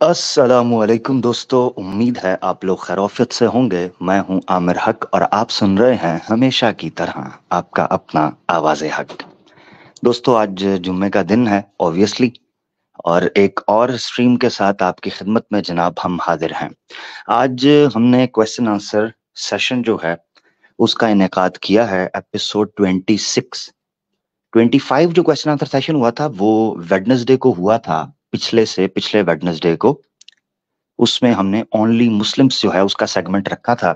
अस्सलामुअलैकुम दोस्तों, उम्मीद है आप लोग खैरियत से होंगे। मैं हूं आमिर हक और आप सुन रहे हैं हमेशा की तरह आपका अपना आवाज़े हक। दोस्तों, आज जुम्मे का दिन है ऑब्वियसली, और एक और स्ट्रीम के साथ आपकी खिदमत में जनाब हम हाजिर हैं। आज हमने क्वेश्चन आंसर सेशन जो है उसका इनेकाद किया है। एपिसोड 25 जो क्वेश्चन आंसर सेशन हुआ था वो वेडनेसडे को हुआ था, पिछले वेडनेसडे को। उसमें हमने ओनली मुस्लिम्स जो है उसका सेगमेंट रखा था।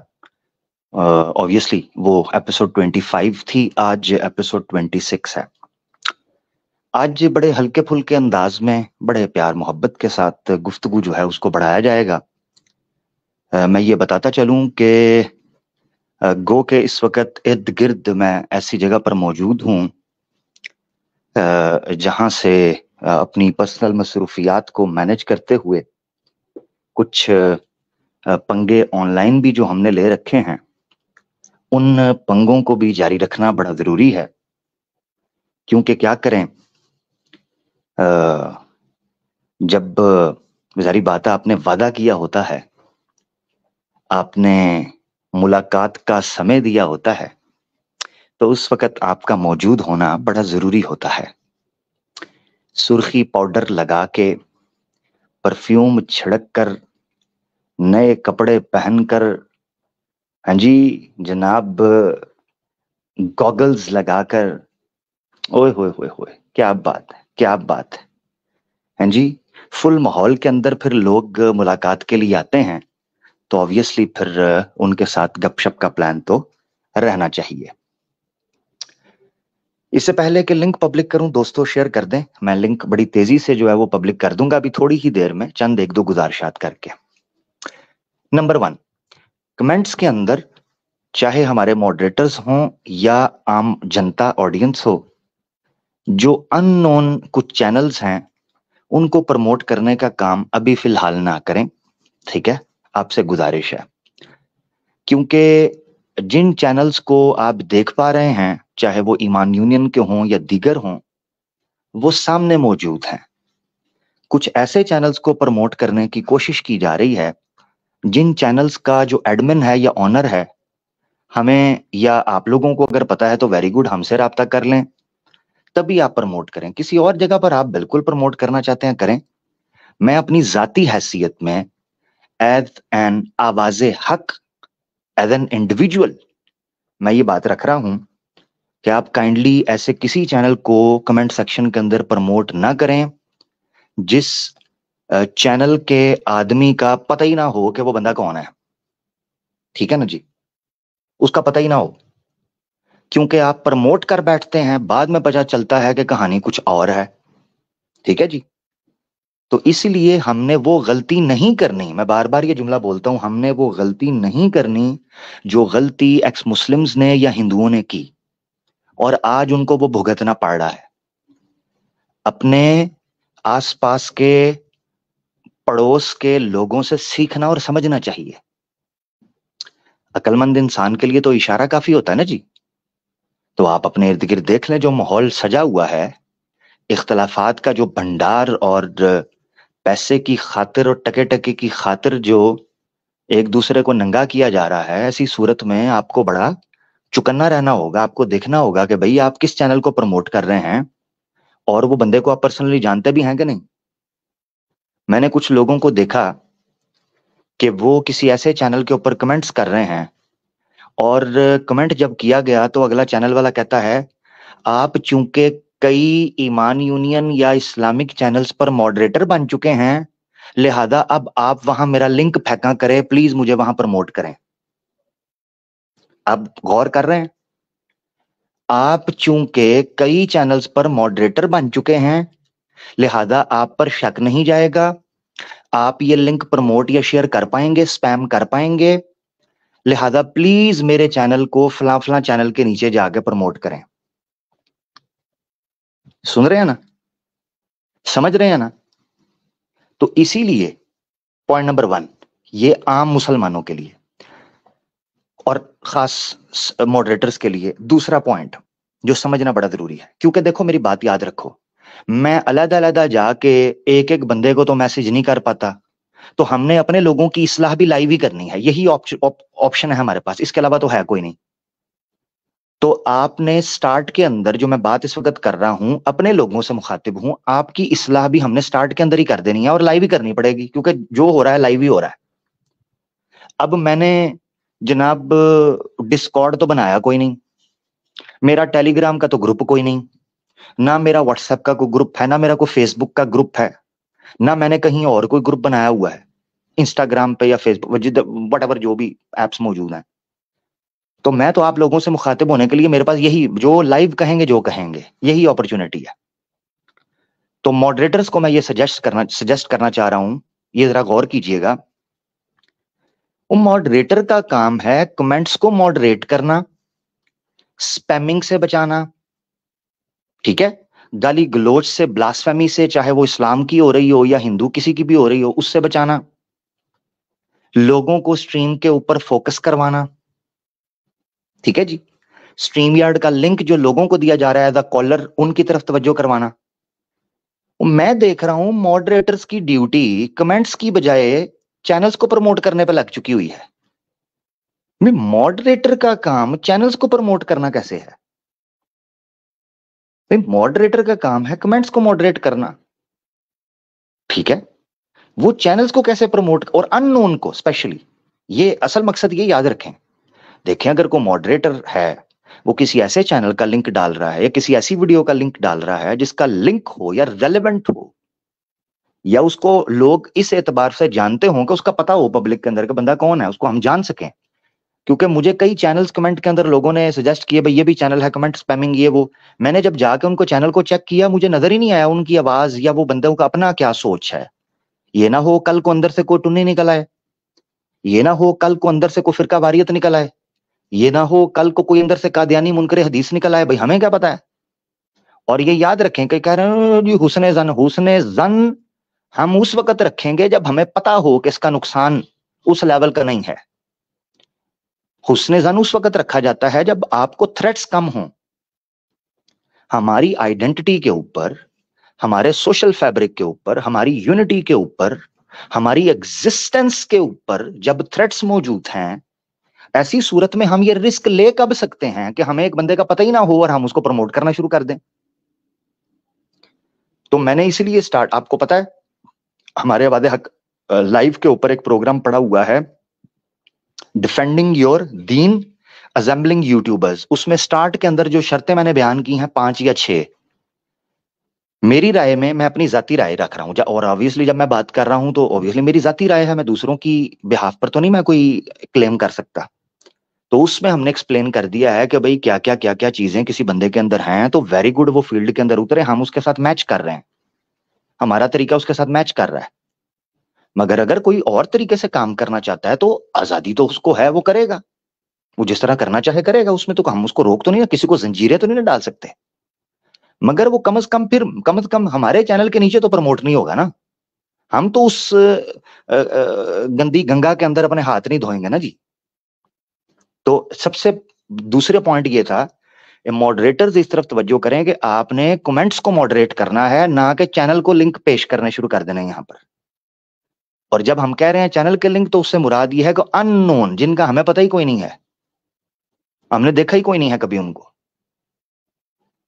ऑब्वियसली वो एपिसोड 25 थी, आज एपिसोड 26 है। आज बड़े हल्के फुल्के अंदाज में बड़े प्यार मोहब्बत के साथ गुफ्तगू जो है उसको बढ़ाया जाएगा। मैं ये बताता चलूं कि गो के इस वक्त इर्द गिर्द मैं ऐसी जगह पर मौजूद हूँ जहां से अपनी पर्सनल मसरूफियात को मैनेज करते हुए कुछ पंगे ऑनलाइन भी जो हमने ले रखे हैं, उन पंगों को भी जारी रखना बड़ा जरूरी है। क्योंकि क्या करें, जब जारी बात है, आपने वादा किया होता है, आपने मुलाकात का समय दिया होता है, तो उस वक्त आपका मौजूद होना बड़ा जरूरी होता है। सुर्खी पाउडर लगा के, परफ्यूम छिड़क कर, नए कपड़े पहनकर, हाँ जी जनाब, गॉगल्स लगाकर, ओए होए होए होए, क्या बात है, क्या बात है। हाँ जी, फुल माहौल के अंदर फिर लोग मुलाकात के लिए आते हैं, तो ऑब्वियसली फिर उनके साथ गपशप का प्लान तो रहना चाहिए। इससे पहले कि लिंक पब्लिक करूं, दोस्तों शेयर कर दें। मैं लिंक बड़ी तेजी से जो है वो पब्लिक कर दूंगा अभी थोड़ी ही देर में, चंद एक दो गुजारिशात करके। नंबर 1, कमेंट्स के अंदर चाहे हमारे मॉडरेटर्स हों या आम जनता ऑडियंस हो, जो अननोन कुछ चैनल्स हैं उनको प्रमोट करने का काम अभी फिलहाल ना करें, ठीक है? आपसे गुजारिश है। क्योंकि जिन चैनल्स को आप देख पा रहे हैं, चाहे वो ईमान यूनियन के हों या दीगर हों, वो सामने मौजूद हैं। कुछ ऐसे चैनल्स को प्रमोट करने की कोशिश की जा रही है जिन चैनल्स का जो एडमिन है या ऑनर है, हमें या आप लोगों को अगर पता है तो वेरी गुड, हमसे राब्ता कर लें, तभी आप प्रमोट करें। किसी और जगह पर आप बिल्कुल प्रमोट करना चाहते हैं करें। मैं अपनी जाती हैसियत में एज एन आवाज़े हक, एज एन इंडिविजुअल, मैं ये बात रख रहा हूं कि आप काइंडली ऐसे किसी चैनल को कमेंट सेक्शन के अंदर प्रमोट ना करें जिस चैनल के आदमी का पता ही ना हो कि वो बंदा कौन है, ठीक है ना जी, उसका पता ही ना हो। क्योंकि आप प्रमोट कर बैठते हैं, बाद में पता चलता है कि कहानी कुछ और है, ठीक है जी। तो इसलिए हमने वो गलती नहीं करनी, मैं बार बार ये जुमला बोलता हूं, हमने वो गलती नहीं करनी जो गलती एक्स मुस्लिम्स ने या हिंदुओं ने की, और आज उनको वो भुगतना पड़ रहा है। अपने आसपास के पड़ोस के लोगों से सीखना और समझना चाहिए। अक्लमंद इंसान के लिए तो इशारा काफी होता है ना जी। तो आप अपने इर्द गिर्द देख लें, जो माहौल सजा हुआ है, इख्तलाफात का जो भंडार, और पैसे की खातिर और टके टके की खातिर जो एक दूसरे को नंगा किया जा रहा है, ऐसी सूरत में आपको बड़ा चुकन्ना रहना होगा। आपको देखना होगा कि भाई आप किस चैनल को प्रमोट कर रहे हैं, और वो बंदे को आप पर्सनली जानते भी हैं कि नहीं। मैंने कुछ लोगों को देखा कि वो किसी ऐसे चैनल के ऊपर कमेंट्स कर रहे हैं, और कमेंट जब किया गया तो अगला चैनल वाला कहता है, आप चूंकि कई ईमान यूनियन या इस्लामिक चैनल्स पर मॉडरेटर बन चुके हैं, लिहाजा अब आप वहां मेरा लिंक फेंका करें, प्लीज मुझे वहां प्रमोट करें। आप गौर कर रहे हैं? आप चूंकि कई चैनल्स पर मॉडरेटर बन चुके हैं, लिहाजा आप पर शक नहीं जाएगा, आप ये लिंक प्रमोट या शेयर कर पाएंगे, स्पैम कर पाएंगे, लिहाजा प्लीज मेरे चैनल को फला फला चैनल के नीचे जाके प्रमोट करें। सुन रहे हैं ना, समझ रहे हैं ना? तो इसीलिए पॉइंट नंबर 1 ये आम मुसलमानों के लिए और खास मॉडरेटर्स के लिए। दूसरा पॉइंट जो समझना बड़ा जरूरी है, क्योंकि देखो मेरी बात याद रखो, मैं अलग अलग जाके एक एक बंदे को तो मैसेज नहीं कर पाता, तो हमने अपने लोगों की इस्लाह भी लाइव ही करनी है, यही ऑप्शन है हमारे पास, इसके अलावा तो है कोई नहीं। तो आपने स्टार्ट के अंदर, जो मैं बात इस वक्त कर रहा हूं, अपने लोगों से मुखातिब हूं, आपकी इस्लाह भी हमने स्टार्ट के अंदर ही कर देनी है और लाइव ही करनी पड़ेगी, क्योंकि जो हो रहा है लाइव ही हो रहा है। अब मैंने जनाब डिस्कॉर्ड तो बनाया कोई नहीं, मेरा टेलीग्राम का तो ग्रुप कोई नहीं, ना मेरा व्हाट्सएप का कोई ग्रुप है, ना मेरा कोई फेसबुक का ग्रुप है, ना मैंने कहीं और कोई ग्रुप बनाया हुआ है इंस्टाग्राम पे या फेसबुक, वट एवर जो भी एप्स मौजूद हैं। तो मैं तो आप लोगों से मुखातिब होने के लिए मेरे पास यही, जो लाइव कहेंगे जो कहेंगे, यही अपॉर्चुनिटी है। तो मॉडरेटर्स को मैं ये सजेस्ट करना चाह रहा हूं, ये जरा गौर कीजिएगा। वो मॉडरेटर का काम है कमेंट्स को मॉडरेट करना, स्पैमिंग से बचाना, ठीक है, गाली गलोच से, ब्लास्फेमी से, चाहे वो इस्लाम की हो रही हो या हिंदू किसी की भी हो रही हो, उससे बचाना, लोगों को स्ट्रीम के ऊपर फोकस करवाना, ठीक है जी, स्ट्रीम यार्ड का लिंक जो लोगों को दिया जा रहा है एज अ कॉलर, उनकी तरफ तवज्जो करवाना। मैं देख रहा हूं मॉडरेटर्स की ड्यूटी कमेंट्स की बजाय चैनल्स को प्रमोट करने पर लग चुकी हुई है। मॉडरेटर का काम चैनल्स को प्रमोट करना कैसे है? मॉडरेटर का काम है कमेंट्स को मॉडरेट करना, ठीक है, वो चैनल्स को कैसे प्रमोट, और अननोन को स्पेशली, ये असल मकसद ये याद रखें। देखें, अगर कोई मॉडरेटर है, वो किसी ऐसे चैनल का लिंक डाल रहा है या किसी ऐसी वीडियो का लिंक डाल रहा है जिसका लिंक हो या रेलेवेंट हो, या उसको लोग इस एतबार से जानते हों कि उसका पता हो पब्लिक के अंदर कि बंदा कौन है, उसको हम जान सकें। क्योंकि मुझे कई चैनल्स कमेंट के अंदर लोगों ने सजेस्ट किए, भाई ये भी चैनल है, कमेंट स्पैमिंग ये वो। मैंने जब जाके उनको चैनल को चेक किया, मुझे नजर ही नहीं आया उनकी आवाज या वो बंदों का अपना क्या सोच है। ये ना हो कल को अंदर से कोई टुन्नी निकल आए, ये ना हो कल को अंदर से कोई फिरका वारियत निकल आए, ये ना हो कल को कोई अंदर से कादियानी मुनकरे हदीस निकल आए, भाई हमें क्या पता है। और ये याद रखें कि कह रहे हैं जी हुस्ने जन हम उस वक्त रखेंगे जब हमें पता हो कि इसका नुकसान उस लेवल का नहीं है। हुस्ने जन उस वक्त रखा जाता है जब आपको थ्रेट्स कम हो, हमारी आइडेंटिटी के ऊपर, हमारे सोशल फैब्रिक के ऊपर, हमारी यूनिटी के ऊपर, हमारी एग्जिस्टेंस के ऊपर जब थ्रेट्स मौजूद हैं, ऐसी सूरत में हम ये रिस्क ले कब सकते हैं कि हमें एक बंदे का पता ही ना हो और हम उसको प्रमोट करना शुरू कर दें। तो मैंने इसलिए स्टार्ट, आपको पता है हमारे वादे हक लाइव के ऊपर एक प्रोग्राम पड़ा हुआ है, defending your Deen assembling YouTubers. उसमें स्टार्ट के अंदर जो शर्तें मैंने बयान की हैं 5 या 6, मेरी राय में, मैं अपनी जाती राय रख रहा हूं, और ऑब्वियसली जब मैं बात कर रहा हूं तो ऑब्वियसली मेरी जाती राय है, मैं दूसरों की बिहाफ पर तो नहीं मैं कोई क्लेम कर सकता। तो उसमें हमने एक्सप्लेन कर दिया है कि भाई क्या क्या चीजें किसी बंदे के अंदर हैं, तो वेरी गुड, वो फील्ड के अंदर उतरे, हम उसके साथ मैच कर रहे हैं, हमारा तरीका उसके साथ मैच कर रहा है। मगर अगर कोई और तरीके से काम करना चाहता है तो आजादी तो उसको है, वो करेगा, वो जिस तरह करना चाहे करेगा, उसमें तो हम उसको रोक तो नहीं, किसी को जंजीरें तो नहीं ना डाल सकते। मगर वो कम से कम हमारे चैनल के नीचे तो प्रमोट नहीं होगा ना। हम तो उस गंदी गंगा के अंदर अपने हाथ नहीं धोएंगे ना जी। तो सबसे दूसरे पॉइंट ये था, मॉडरेटर्स इस तरफ तवज्जो करें कि आपने कमेंट्स को मॉडरेट करना है, ना कि चैनल को लिंक पेश करने शुरू कर देना यहां पर। और जब हम कह रहे हैं चैनल के लिंक, तो उससे मुराद ये है कि अननोन, जिनका हमें पता ही कोई नहीं है, हमने देखा ही कोई नहीं है कभी उनको।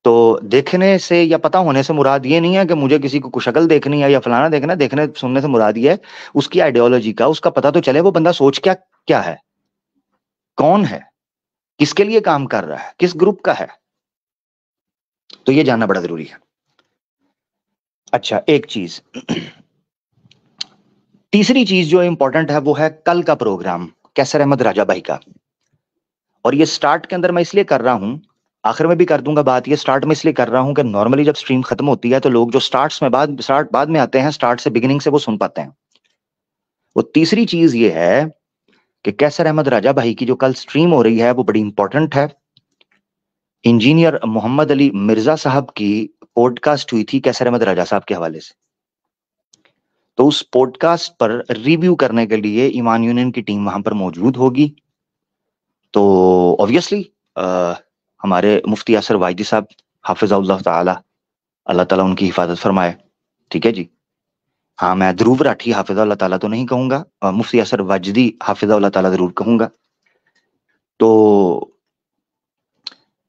तो देखने से या पता होने से मुराद ये नहीं है कि मुझे किसी को कुशकल देखनी है या फलाना देखना है। देखने सुनने से मुराद ये है उसकी आइडियोलॉजी का, उसका पता तो चले, वो बंदा सोच क्या क्या है, कौन है, किसके लिए काम कर रहा है, किस ग्रुप का है, तो ये जानना बड़ा जरूरी है। अच्छा, एक चीज तीसरी चीज जो इंपॉर्टेंट है वो है कल का प्रोग्राम कैसर अहमद राजा भाई का। और ये स्टार्ट के अंदर मैं इसलिए कर रहा हूं, आखिर में भी कर दूंगा बात, ये स्टार्ट में इसलिए कर रहा हूं कि नॉर्मली जब स्ट्रीम खत्म होती है तो लोग जो स्टार्ट बाद में आते हैं, स्टार्ट से बिगिनिंग से वो सुन पाते हैं। वो तीसरी चीज ये है कि कैसर अहमद राजा भाई की जो कल स्ट्रीम हो रही है वो बड़ी इंपॉर्टेंट है। इंजीनियर मोहम्मद अली मिर्जा साहब की पॉडकास्ट हुई थी कैसर अहमद राजा साहब के हवाले से। तो उस पॉडकास्ट पर रिव्यू करने के लिए ईमान यूनियन की टीम वहां पर मौजूद होगी। तो ऑब्वियसली हमारे मुफ्ती यासर वाहिदी साहब हाफिज़हुल्लाह ताला, अल्लाह ताला उनकी हिफाजत फरमाए, ठीक है जी। हाँ, मैं ध्रुव राठी हाफिज़हुल्लाह ताला तो नहीं कहूंगा, मुफ्ती असर वाजदी हाफिज़हुल्लाह ताला जरूर कहूंगा। तो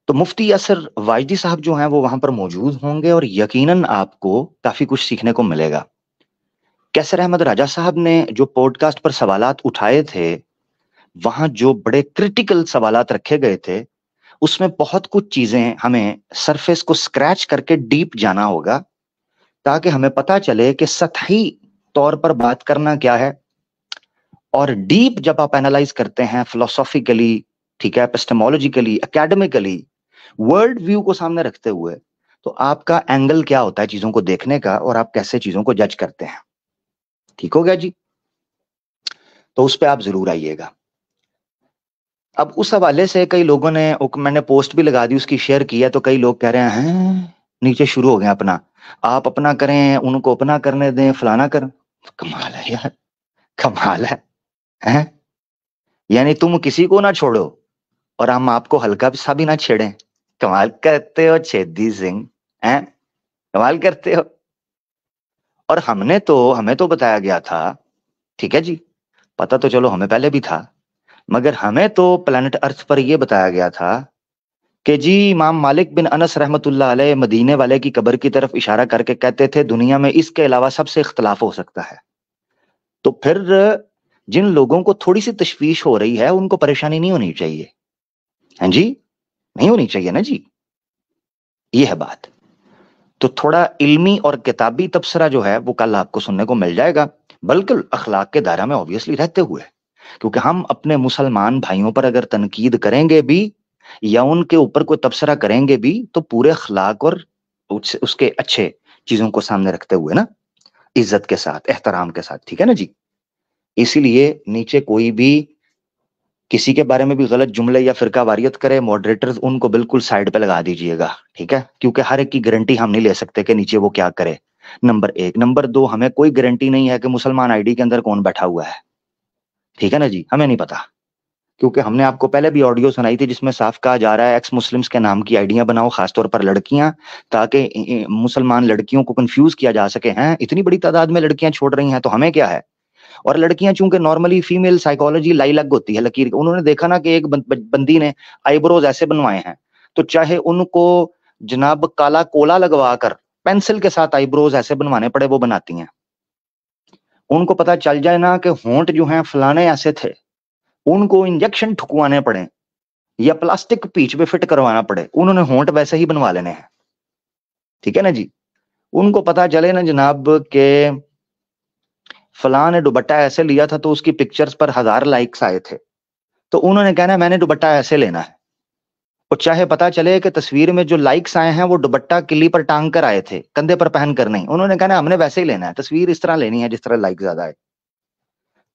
मुफ्ती असर वाजदी साहब जो हैं वो वहां पर मौजूद होंगे और यकीनन आपको काफी कुछ सीखने को मिलेगा। कैसर अहमद राजा साहब ने जो पॉडकास्ट पर सवालात उठाए थे, वहां जो बड़े क्रिटिकल सवालात रखे गए थे, उसमें बहुत कुछ चीजें हमें सरफेस को स्क्रैच करके डीप जाना होगा, ताकि हमें पता चले कि सतही तौर पर बात करना क्या है और डीप जब आप एनालाइज करते हैं फिलोसॉफिकली, ठीक है, एपिस्टेमोलॉजिकली, एकेडमिकली, वर्ल्ड व्यू को सामने रखते हुए, तो आपका एंगल क्या होता है चीजों को देखने का और आप कैसे चीजों को जज करते हैं। ठीक हो गया जी? तो उस पर आप जरूर आइएगा। अब उस हवाले से कई लोगों ने, मैंने पोस्ट भी लगा दी, उसकी शेयर किया, तो कई लोग कह रहे हैं नीचे शुरू हो गए अपना, आप अपना करें, उनको अपना करने दें, फलाना कर। कमाल है यार, कमाल है? यानी तुम किसी को ना छोड़ो और हम आपको हल्का सा भी ना छेड़ें। कमाल करते हो छेदी सिंह, हैं? कमाल करते हो। और हमें तो बताया गया था, ठीक है जी, पता तो चलो हमें पहले भी था, मगर हमें तो प्लेनेट अर्थ पर यह बताया गया था कि जी इमाम मालिक बिन अनस रहमतुल्लाह अलैह मदीने वाले की कब्र की तरफ इशारा करके कहते थे दुनिया में इसके अलावा सबसे इख्तलाफ हो सकता है। तो फिर जिन लोगों को थोड़ी सी तशवीश हो रही है उनको परेशानी नहीं होनी चाहिए, हैं जी? नहीं होनी चाहिए ना जी, ये है बात। तो थोड़ा इल्मी और किताबी तबसरा जो है वो कल आपको सुनने को मिल जाएगा, बल्कि अखलाक के दायरा में ऑब्वियसली रहते हुए, क्योंकि हम अपने मुसलमान भाइयों पर अगर तनकीद करेंगे भी या उनके ऊपर कोई तबसरा करेंगे भी तो पूरे अखलाक और उसके अच्छे चीजों को सामने रखते हुए ना, इज्जत के साथ, एहतराम के साथ, ठीक है ना जी? इसीलिए नीचे कोई भी किसी के बारे में भी गलत जुमले या फिरका वारियत करे, मॉडरेटर्स उनको बिल्कुल साइड पे लगा दीजिएगा, ठीक है? क्योंकि हर एक की गारंटी हम नहीं ले सकते कि नीचे वो क्या करे, नंबर एक। नंबर दो, हमें कोई गारंटी नहीं है कि मुसलमान आईडी के अंदर कौन बैठा हुआ है, ठीक है ना जी? हमें नहीं पता, क्योंकि हमने आपको पहले भी ऑडियो सुनाई थी जिसमें साफ कहा जा रहा है एक्स मुस्लिम्स के नाम की आईडियां बनाओ, खासतौर पर लड़कियां, ताकि मुसलमान लड़कियों को कंफ्यूज किया जा सके। हैं, इतनी बड़ी तादाद में लड़कियां छोड़ रही हैं तो हमें क्या है? और लड़कियां चूंकि नॉर्मली फीमेल साइकोलॉजी लाइलग होती है, लकीर, उन्होंने देखा ना कि एक बंदी ने आईब्रोज ऐसे बनवाए हैं, तो चाहे उनको जनाब काला कोला लगवा कर पेंसिल के साथ आईब्रोज ऐसे बनवाने पड़े, वो बनाती हैं। उनको पता चल जाए ना कि होंठ जो हैं फलाने ऐसे थे, उनको इंजेक्शन ठुकवाने पड़े या प्लास्टिक पीछ पे फिट करवाना पड़े, उन्होंने होंठ वैसे ही बनवा लेने हैं, ठीक है ना जी? उनको पता चले ना जनाब के फलां ने दुपट्टा ऐसे लिया था तो उसकी पिक्चर्स पर 1000 लाइक्स आए थे, तो उन्होंने कहना है मैंने दुपट्टा ऐसे लेना है। और चाहे पता चले कि तस्वीर में जो लाइक्स आए हैं वो दुपट्टा किली पर टांग कर आए थे, कंधे पर पहन कर नहीं, उन्होंने कहना हमने वैसे ही लेना है, तस्वीर इस तरह लेनी है जिस तरह लाइक ज्यादा है।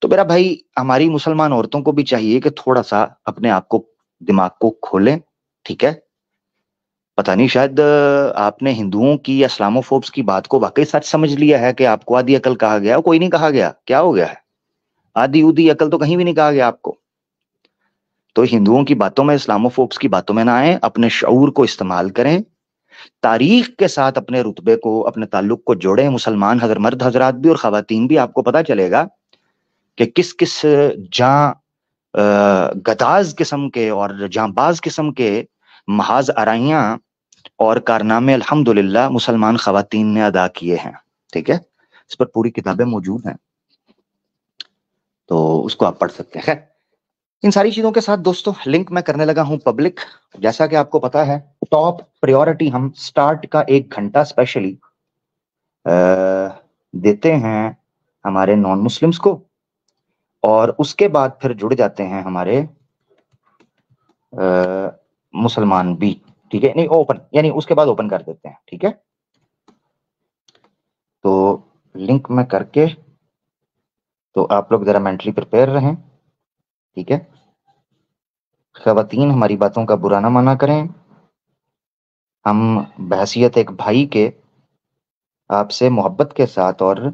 तो मेरा भाई, हमारी मुसलमान औरतों को भी चाहिए कि थोड़ा सा अपने आप को, दिमाग को खोलें, ठीक है? पता नहीं, शायद आपने हिंदुओं की या इस्लामोफोब्स की बात को वाकई सच समझ लिया है कि आपको आधी अकल कहा गया, कोई नहीं कहा गया, क्या हो गया है? आधी उदी अकल तो कहीं भी नहीं कहा गया आपको। तो हिंदुओं की बातों में, इस्लामोफोब्स की बातों में ना आए, अपने शऊर को इस्तेमाल करें, तारीख के साथ अपने रुतबे को, अपने ताल्लुक को जोड़ें। मुसलमान मर्द हजरात भी और खवातीन भी, आपको पता चलेगा कि किस किस जहां गदाज किस्म के और जांबाज किस्म के महाज आराइयां और कारनामे अल्हम्दुलिल्लाह मुसलमान खवातीन ने अदा किए हैं, ठीक है? इस पर पूरी किताबें मौजूद हैं, तो उसको आप पढ़ सकते हैं। खैर, इन सारी चीजों के साथ दोस्तों लिंक मैं करने लगा हूं पब्लिक। जैसा कि आपको पता है, टॉप प्रायोरिटी हम स्टार्ट का 1 घंटा स्पेशली देते हैं हमारे नॉन मुस्लिम्स को, और उसके बाद फिर जुड़ जाते हैं हमारे मुसलमान भी, ठीक है? नहीं, ओपन, यानी उसके बाद ओपन कर देते हैं, ठीक है? तो लिंक में करके, तो आप लोग जरा मेंटली प्रिपेयर रहें, ठीक है? ख़वातीन हमारी बातों का बुरा ना माना करें, हम बहैसियत एक भाई के आपसे मोहब्बत के साथ और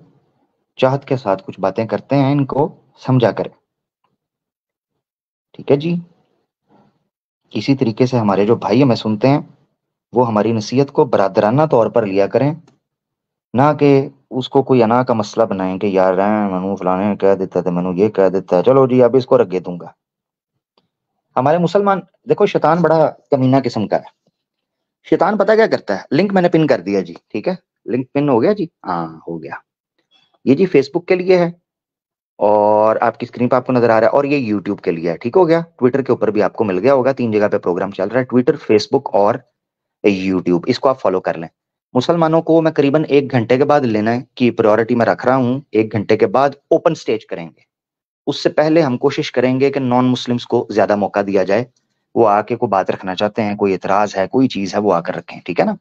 चाहत के साथ कुछ बातें करते हैं, इनको समझा करें, ठीक है जी? किसी तरीके से हमारे जो भाई हमें सुनते हैं वो हमारी नसीहत को बरादराना तौर पर लिया करें, ना कि उसको कोई अना का मसला बनाएं कि यार मैनू फलाने कह देता था, मैनू ये कह देता है, चलो जी अब इसको रगे दूंगा। हमारे मुसलमान देखो, शैतान बड़ा कमीना किस्म का है। शैतान पता क्या करता है, लिंक मैंने पिन कर दिया जी, ठीक है, लिंक पिन हो गया जी, हाँ हो गया। ये जी फेसबुक के लिए है और आपकी स्क्रीन पर आपको नजर आ रहा है, और ये यूट्यूब के लिए है, ठीक हो गया। ट्विटर के ऊपर भी आपको मिल गया होगा, 3 जगह पे प्रोग्राम चल रहा है, ट्विटर, फेसबुक और यूट्यूब, इसको आप फॉलो कर लें। मुसलमानों को मैं करीबन 1 घंटे के बाद लेने की प्रायोरिटी में रख रहा हूं। 1 घंटे के बाद ओपन स्टेज करेंगे, उससे पहले हम कोशिश करेंगे कि नॉन मुस्लिम्स को ज्यादा मौका दिया जाए। वो आके कोई बात रखना चाहते हैं, कोई एतराज है, कोई चीज है, वो आकर रखें, ठीक है ना।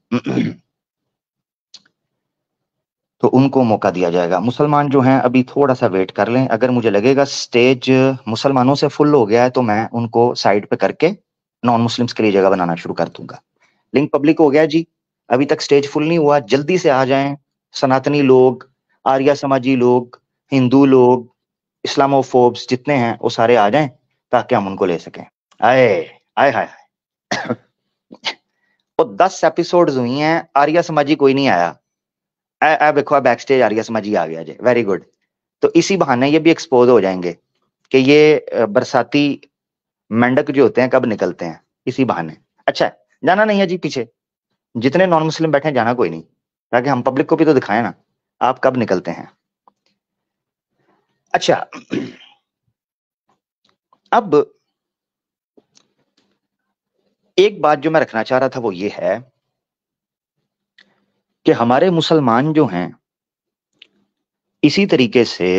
तो उनको मौका दिया जाएगा। मुसलमान जो हैं अभी थोड़ा सा वेट कर लें, अगर मुझे लगेगा स्टेज मुसलमानों से फुल हो गया है तो मैं उनको साइड पे करके नॉन मुस्लिम्स के लिए जगह बनाना शुरू कर दूंगा। लिंक पब्लिक हो गया जी, अभी तक स्टेज फुल नहीं हुआ, जल्दी से आ जाएं। सनातनी लोग, आर्या समाजी लोग, हिंदू लोग, इस्लामोफोब्स जितने हैं वो सारे आ जाएं ताकि हम उनको ले सकें। आए आए हाय। तो 10 एपिसोड्स हुई हैं, आर्या समाजी कोई नहीं आया। देखो बैक स्टेज आर्या समाजी आ गया जी, वेरी गुड। तो इसी बहाने ये भी एक्सपोज हो जाएंगे कि ये बरसाती मेंढक जो होते हैं कब निकलते हैं, इसी बहाने। अच्छा, जाना नहीं है जी पीछे, जितने नॉन मुस्लिम बैठे हैं जाना कोई नहीं, ताकि हम पब्लिक को भी तो दिखाएं ना आप कब निकलते हैं। अच्छा, अब एक बात जो मैं रखना चाह रहा था वो ये है कि हमारे मुसलमान जो हैं इसी तरीके से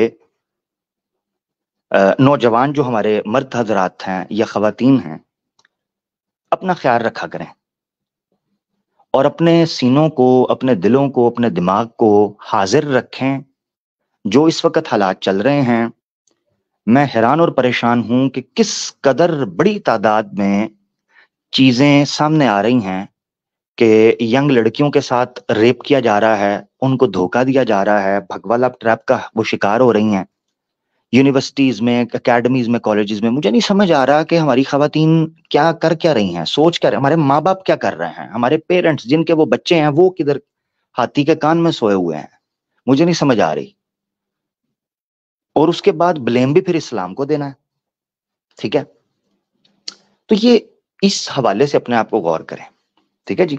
नौजवान जो हमारे मर्द हजरात हैं या खवातीन हैं, अपना ख्याल रखा करें और अपने सीनों को, अपने दिलों को, अपने दिमाग को हाजिर रखें। जो इस वक्त हालात चल रहे हैं, मैं हैरान और परेशान हूं कि किस कदर बड़ी तादाद में चीजें सामने आ रही हैं कि यंग लड़कियों के साथ रेप किया जा रहा है, उनको धोखा दिया जा रहा है, भगवाला ट्रैप का वो शिकार हो रही हैं। यूनिवर्सिटीज में, एकेडमीज में, कॉलेजेस में, मुझे नहीं समझ आ रहा कि हमारी खवातीन क्या रही हैं, सोच कर, हमारे माँ बाप क्या कर रहे हैं, हमारे पेरेंट्स जिनके वो बच्चे हैं वो किधर हाथी के कान में सोए हुए हैं, मुझे नहीं समझ आ रही। और उसके बाद ब्लेम भी फिर इस्लाम को देना है, ठीक है। तो ये इस हवाले से अपने आप को गौर करें, ठीक है जी।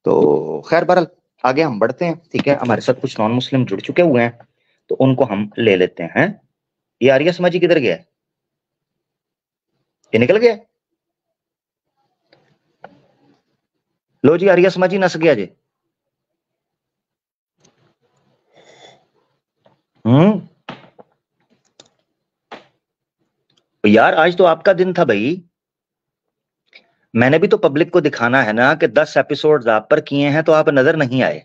तो खैर बहरहाल आगे हम बढ़ते हैं, ठीक है। हमारे साथ कुछ नॉन मुस्लिम जुड़ चुके हुए हैं तो उनको हम ले लेते हैं। ये आर्या समाजी किधर गया है? ये निकल गया? लो जी, आर्या समाजी नस गया जी। यार आज तो आपका दिन था भाई, मैंने भी तो पब्लिक को दिखाना है ना कि 10 एपिसोड्स आप पर किए हैं तो आप नजर नहीं आए।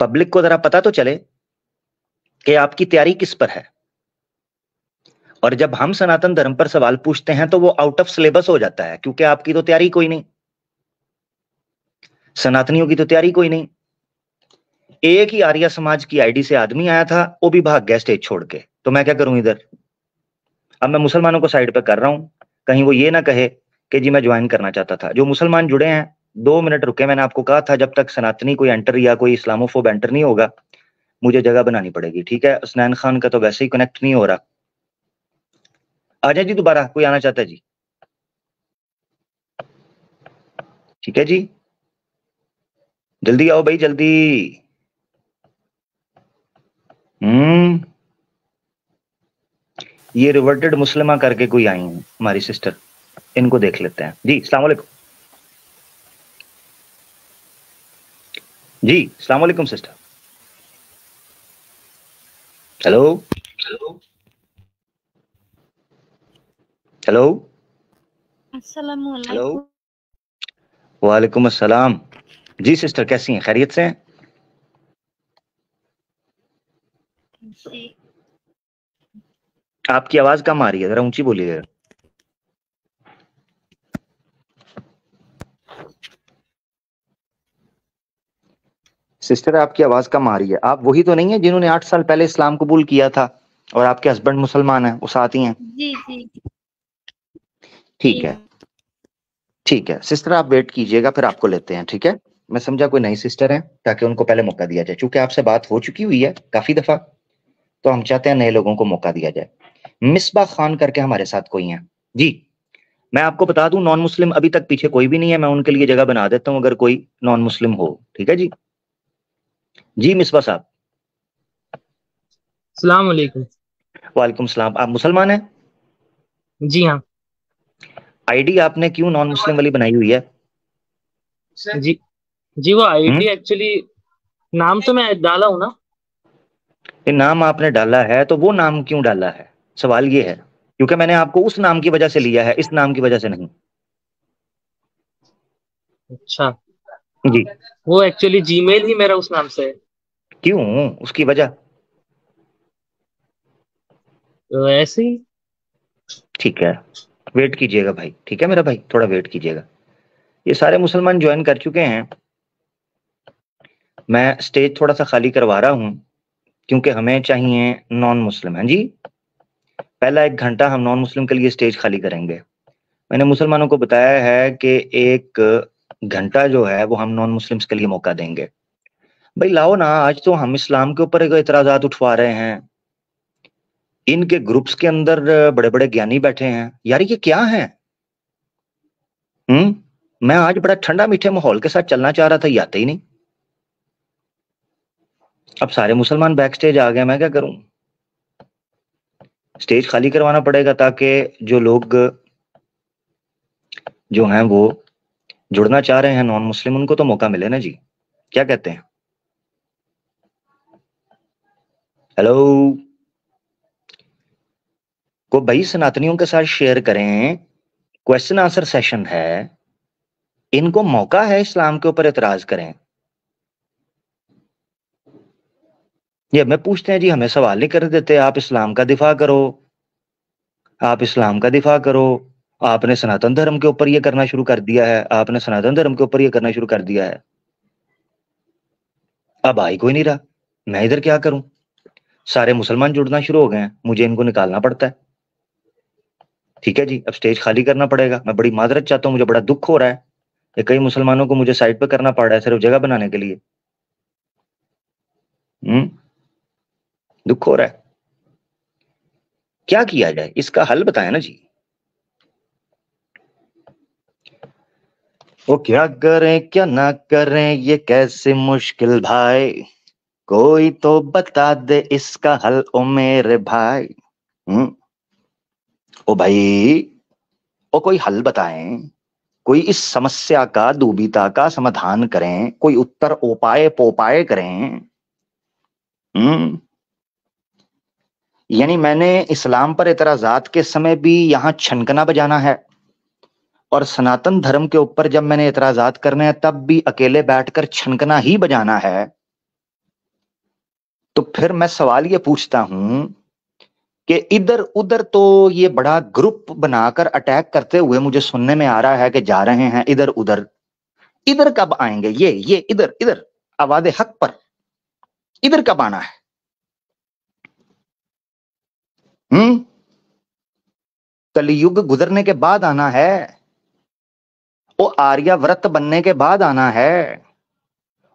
पब्लिक को जरा पता तो चले कि आपकी तैयारी किस पर है। और जब हम सनातन धर्म पर सवाल पूछते हैं तो वो आउट ऑफ सिलेबस हो जाता है, क्योंकि आपकी तो तैयारी कोई नहीं, सनातनियों की तो तैयारी कोई नहीं। एक ही आर्य समाज की आईडी से आदमी आया था, वो भी भाग गया स्टेज छोड़ के, तो मैं क्या करूं इधर। अब मैं मुसलमानों को साइड पे कर रहा हूं, कहीं वो ये ना कहे कि जी मैं ज्वाइन करना चाहता था। जो मुसलमान जुड़े हैं 2 मिनट रुके, मैंने आपको कहा था जब तक सनातनी कोई एंटर या कोई इस्लामोफोब एंटर नहीं होगा मुझे जगह बनानी पड़ेगी, ठीक है। उसनैन खान का तो वैसे ही कनेक्ट नहीं हो रहा। आ जाए जी दोबारा, कोई आना चाहता है जी, ठीक है जी, जल्दी आओ भाई जल्दी। हम्म, ये रिवर्टेड मुस्लिमा करके कोई आई है हमारी सिस्टर, इनको देख लेते हैं जी। अस्सलाम वालेकुम जी, अस्सलाम वालेकुम सिस्टर। हेलो हेलो हेलो, वालेकुम अस्सलाम जी। सिस्टर कैसी हैं, खैरियत से हैं? जी आपकी आवाज कम आ रही है, जरा ऊंची बोलिएगा। सिस्टर आपकी आवाज कम आ रही है। आप वही तो नहीं है जिन्होंने 8 साल पहले इस्लाम कबूल किया था और आपके हस्बैंड मुसलमान हैं, वो साथ ही हैं? जी जी ठीक है, ठीक है सिस्टर, आप वेट कीजिएगा फिर आपको लेते हैं, ठीक है। मैं समझा कोई नई सिस्टर है, ताकि उनको पहले मौका दिया जाए। चूंकि आपसे बात हो चुकी हुई है काफी दफा, तो हम चाहते हैं नए लोगों को मौका दिया जाए। मिसबा खान करके हमारे साथ कोई है जी। मैं आपको बता दूं, नॉन मुस्लिम अभी तक पीछे कोई भी नहीं है। मैं उनके लिए जगह बना देता हूं अगर कोई नॉन मुस्लिम हो। ठीक है जी। जी मिसबा साहब। सलाम वालेकुम। वालेकुम सलाम। आप मुसलमान हैं? जी हाँ। आईडी आपने क्यों नॉन मुस्लिम वाली बनाई हुई है? जी जी, वो आईडी हम्म। एक्चुअली नाम तो मैं डाला हूँ ना। ये नाम आपने डाला है, तो वो नाम क्यों डाला है? सवाल ये है, क्योंकि मैंने आपको उस नाम की वजह से लिया है, इस नाम की वजह से नहीं। अच्छा, जी। वो एक्चुअली जीमेल ही मेरा उस नाम से है। क्यों? उसकी वजह? तो ऐसे ही। ठीक है, वेट कीजिएगा भाई। ठीक है मेरा भाई, थोड़ा वेट कीजिएगा। ये सारे मुसलमान ज्वाइन कर चुके हैं। मैं स्टेज थोड़ा सा खाली करवा रहा हूं, क्योंकि हमें चाहिए नॉन मुस्लिम। हाँ जी, पहला 1 घंटा हम नॉन मुस्लिम के लिए स्टेज खाली करेंगे। मैंने मुसलमानों को बताया है कि 1 घंटा जो है वो हम नॉन मुस्लिम्स के लिए मौका देंगे। भाई लाओ ना, आज तो हम इस्लाम के ऊपर इतराजात उठवा रहे हैं। इनके ग्रुप्स के अंदर बड़े बड़े ज्ञानी बैठे हैं यार, ये क्या है? मैं आज बड़ा ठंडा मीठे माहौल के साथ चलना चाह रहा था, ये आते ही नहीं। अब सारे मुसलमान बैक स्टेज आ गए, मैं क्या करूं? स्टेज खाली करवाना पड़ेगा, ताकि जो लोग जो हैं वो जुड़ना चाह रहे हैं नॉन मुस्लिम, उनको तो मौका मिले ना जी। क्या कहते हैं? हेलो। को भाई सनातनियों के साथ शेयर करें, क्वेश्चन आंसर सेशन है, इनको मौका है इस्लाम के ऊपर एतराज करें। ये हमें पूछते हैं जी, हमें सवाल नहीं कर देते। आप इस्लाम का दिफा करो, आप इस्लाम का दिफा करो। आपने सनातन धर्म के ऊपर ये करना शुरू कर दिया है, आपने सनातन धर्म के ऊपर ये करना शुरू कर दिया है। अब आई कोई नहीं रहा, मैं इधर क्या करूं? सारे मुसलमान जुड़ना शुरू हो गए हैं, मुझे इनको निकालना पड़ता है। ठीक है जी, अब स्टेज खाली करना पड़ेगा। मैं बड़ी माजरत चाहता हूँ, मुझे बड़ा दुख हो रहा है कि कई मुसलमानों को मुझे साइड पे करना पड़ रहा है सिर्फ जगह बनाने के लिए। दुख हो रहा है। क्या किया जाए, इसका हल बताएं ना जी। वो क्या करें क्या ना करें, ये कैसे मुश्किल भाई, कोई तो बता दे इसका हल ओ मेरे भाई। ओ भाई, ओ कोई हल बताएं, कोई इस समस्या का, दुविधा का समाधान करें, कोई उत्तर उपाय पोपाय करें। यानी मैंने इस्लाम पर इतराजात के समय भी यहां छनकना बजाना है, और सनातन धर्म के ऊपर जब मैंने इतराजात करने हैं तब भी अकेले बैठकर छनकना ही बजाना है। तो फिर मैं सवाल ये पूछता हूं कि इधर उधर तो ये बड़ा ग्रुप बनाकर अटैक करते हुए मुझे सुनने में आ रहा है कि जा रहे हैं इधर उधर। इधर कब आएंगे ये इधर इधर आवाज़े हक पर इधर कब आना है? कलयुग गुजरने के बाद आना है, वो आर्याव्रत बनने के बाद आना है,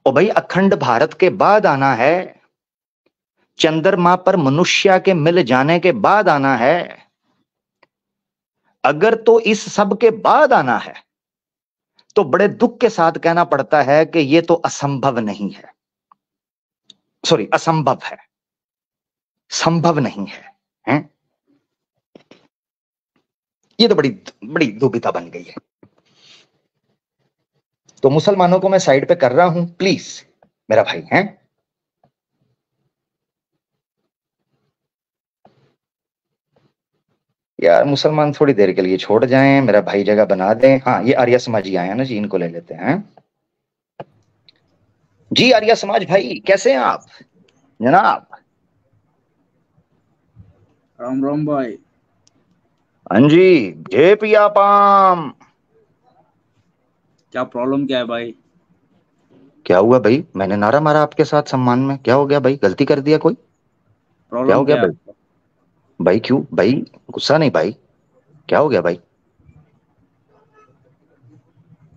ओ भाई अखंड भारत के बाद आना है, चंद्रमा पर मनुष्य के मिल जाने के बाद आना है। अगर तो इस सब के बाद आना है, तो बड़े दुख के साथ कहना पड़ता है कि ये तो असंभव नहीं है। सॉरी, असंभव है, संभव नहीं है, हैं? ये तो बड़ी बड़ी दुविधा बन गई है। तो मुसलमानों को मैं साइड पे कर रहा हूं, प्लीज मेरा भाई हैं। यार मुसलमान थोड़ी देर के लिए छोड़ जाएं, मेरा भाई जगह बना दें। हाँ, ये आर्य समाजी आए हैं ना जी, इनको ले लेते हैं। जी आर्य समाज भाई, कैसे हैं आप जनाब? राम राम भाई। हाँ जी, जय पिया पाम। क्या प्रॉब्लम क्या है भाई? क्या हुआ भाई? मैंने नारा मारा आपके साथ सम्मान में, क्या हो गया भाई? गलती कर दिया कोई? क्या हो प्रॉब्लम गया क्या है भाई? आपका? भाई क्यों भाई? गुस्सा नहीं भाई, क्या हो गया भाई?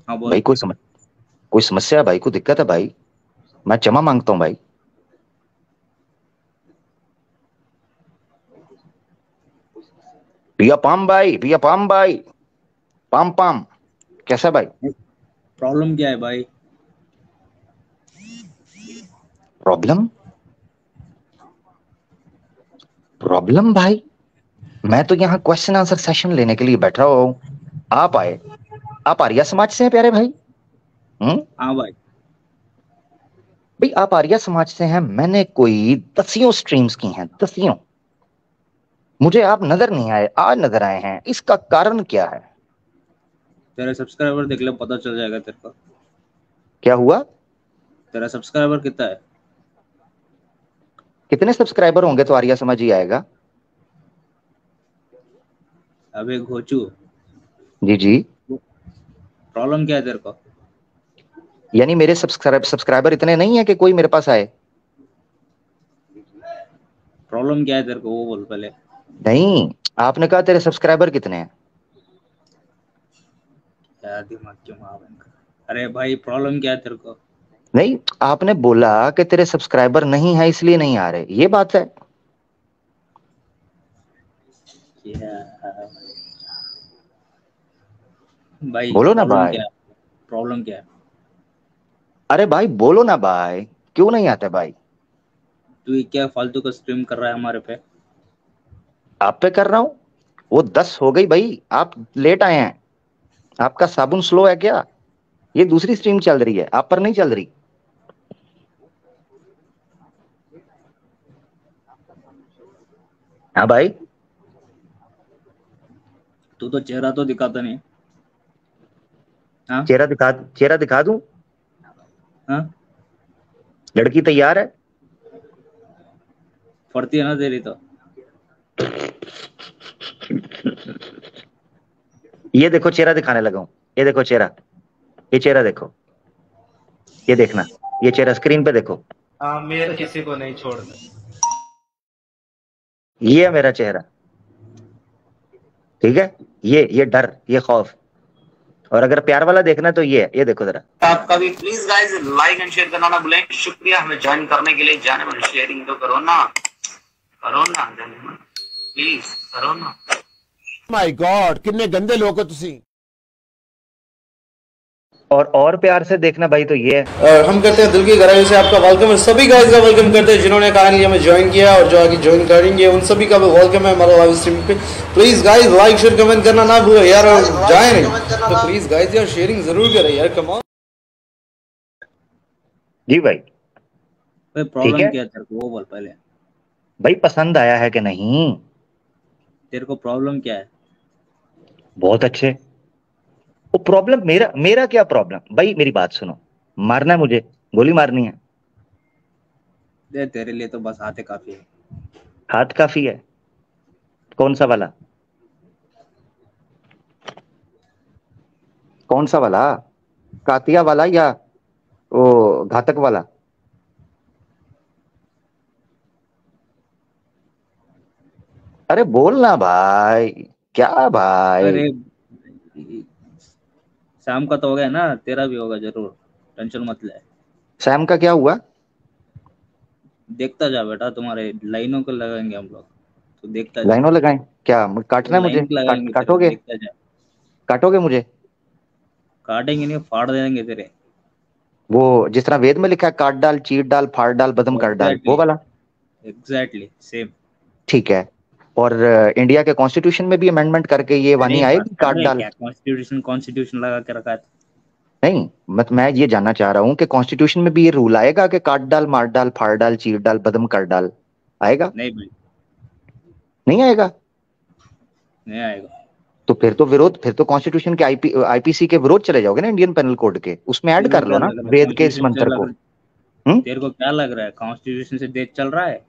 हाँ भाई बोल। कोई समझ कोई समस्या है भाई? कोई दिक्कत है भाई? मैं क्षमा मांगता हूं भाई। पिया पाम भाई, पिया पाम भाई, पाम पाम, कैसा भाई? प्रॉब्लम क्या है भाई? प्रॉब्लम? प्रॉब्लम भाई? मैं तो यहाँ क्वेश्चन आंसर सेशन लेने के लिए बैठा हुआ हूँ। आप आए। आप आर्या समाज से हैं प्यारे भाई? हाँ भाई। भाई आप आर्या समाज से हैं, मैंने कोई दसियों स्ट्रीम्स की हैं, दसियों। मुझे आप नजर नहीं आए, आज नजर आए हैं, इसका कारण क्या है? तेरे सब्सक्राइबर देख ले, पता चल जाएगा तेरे को। क्या हुआ? तेरा सब्सक्राइबर कितना है? कितने सब्सक्राइबर होंगे तो आर्या समाज ही आएगा? अबे घोचू, जी जी। प्रॉब्लम क्या है तेरे को? यानी मेरे सब्सक्राइबर इतने नहीं है कि कोई मेरे पास आए? प्रॉब्लम क्या है तेरे को वो बोल पहले। नहीं, आपने कहा तेरे सब्सक्राइबर कितने हैं। यार दिमाग क्यों मार रहा है? अरे भाई प्रॉब्लम क्या है तेरे को? नहीं, आपने बोला कि तेरे सब्सक्राइबर नहीं है इसलिए नहीं आ रहे, ये बात है। भाई बोलो ना प्रॉब्लम भाई। क्या है? प्रॉब्लम क्या है? अरे भाई बोलो ना भाई, क्यों नहीं आते भाई? तू ये क्या फालतू का स्ट्रीम कर रहा है हमारे पे? आप पे कर रहा हूं। वो 10 हो गई भाई, आप लेट आए हैं। आपका साबुन स्लो है क्या? ये दूसरी स्ट्रीम चल रही है, आप पर नहीं चल रही। हाँ भाई। तू तो चेहरा तो दिखाता नहीं। हाँ चेहरा दिखा दूं? हाँ। लड़की तैयार है? फटती है ना तेरी तो। ये देखो चेहरा दिखाने लगा हूं। ये देखो चेहरा, ये चेहरा देखो, ये देखना, ये चेहरा स्क्रीन पे देखो। हाँ, मेरा किसी को नहीं छोड़ना। ये है मेरा चेहरा, ठीक है? ये डर, ये खौफ। और अगर प्यार वाला देखना तो ये है, ये देखो जरा। आपका भी please guys like and share करना ना भूलें। शुक्रिया हमें ज्वाइन करने के लिए। जाने मन शेयरिंग तो करो ना, प्लीज करो ना। माय गॉड, कितने गंदे लोग हो तुसी। और प्यार से देखना भाई तो ये है। और हम करते हैं दिल की गहराई से आपका वेलकम है। सभी गाइस का वेलकम करते हैं जिन्होंने काइंडली हमें ज्वाइन किया और जो आगे ज्वाइन करेंगे उन सभी का भी वेलकम है हमारा लाइव स्ट्रीम पे। Please guys like share comment करना ना भूलो यार, और जाए नहीं तो प्लीज गाइस यार शेयरिंग जरूर करें यार, कम ऑन। जी भाई। भाई ठीक प्रॉब्लम है क्या है तेरे को वो बोल पहले। भाई, पसंद आया है कि नहीं? तेरे को प्रॉब्लम क्या है? बहुत अच्छे। वो प्रॉब्लम मेरा मेरा क्या प्रॉब्लम भाई? मेरी बात सुनो, मारना है मुझे, गोली मारनी है। दे तेरे लिए तो बस हाथे काफी है। हाथ काफी है? कौन सा वाला? कौन सा वाला? कातिया वाला या वो घातक वाला? अरे बोलना भाई। क्या भाई? अरे शाम का तो हो गया ना, तेरा भी होगा जरूर, टेंशन मत ले। सैम का क्या हुआ? देखता जा बेटा, तुम्हारे लाइनों को लगाएंगे हम लोग, तो देखता जा। लाइनों लगाएं? क्या काटना है मुझे? लाइन लगाएंगे तेरे को, काटोगे? देखता जा। काटोगे मुझे? काटेंगे नहीं, फाड़ देंगे तेरे। वो जिस तरह वेद में लिखा है, काट डाल, चीर डाल, फाड़ डाल, बदम कर डाल, वो एग्जैक्टली, वाला? Exactly same. ठीक है। और इंडिया के कॉन्स्टिट्यूशन में भी अमेंडमेंट करके ये अरे वानी आएगी, काट अरे डाल? क्या कॉन्स्टिट्यूशन कॉन्स्टिट्यूशन लगा के रखा है? नहीं, मैं ये जानना चाह रहा हूँ कि कॉन्स्टिट्यूशन में भी ये रूल आएगा कि काट डाल, मार डाल, फाड़ डाल, चीर डाल, बदम कर डाल? आएगा? नहीं भाई, नहीं आएगा? नहीं आएगा। तो फिर तो कॉन्स्टिट्यूशन के आईपीसी के विरोध चले जाओगे ना, इंडियन पेनल कोड के, उसमें ऐड तेरे को कर क्या लो ना लग रहा है वेद के इस कॉन्स्टिट्यूशन से मंत्र को। हम्म। तेरे को क्या लग रहा है कॉन्स्टिट्यूशन से देश चल रहा है?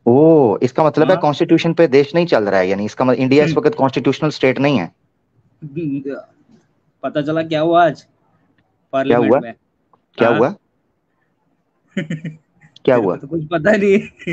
ओ, इसका मतलब है हाँ। कॉन्स्टिट्यूशन पे देश नहीं चल रहा है, यानी इसका मतलब इंडिया इस वक्त कॉन्स्टिट्यूशनल स्टेट नहीं है। पता चला क्या हुआ आज क्या पार्लियामेंट हुआ? में? क्या हाँ। हुआ? क्या तेरे हुआ? को तो कुछ पता नहीं।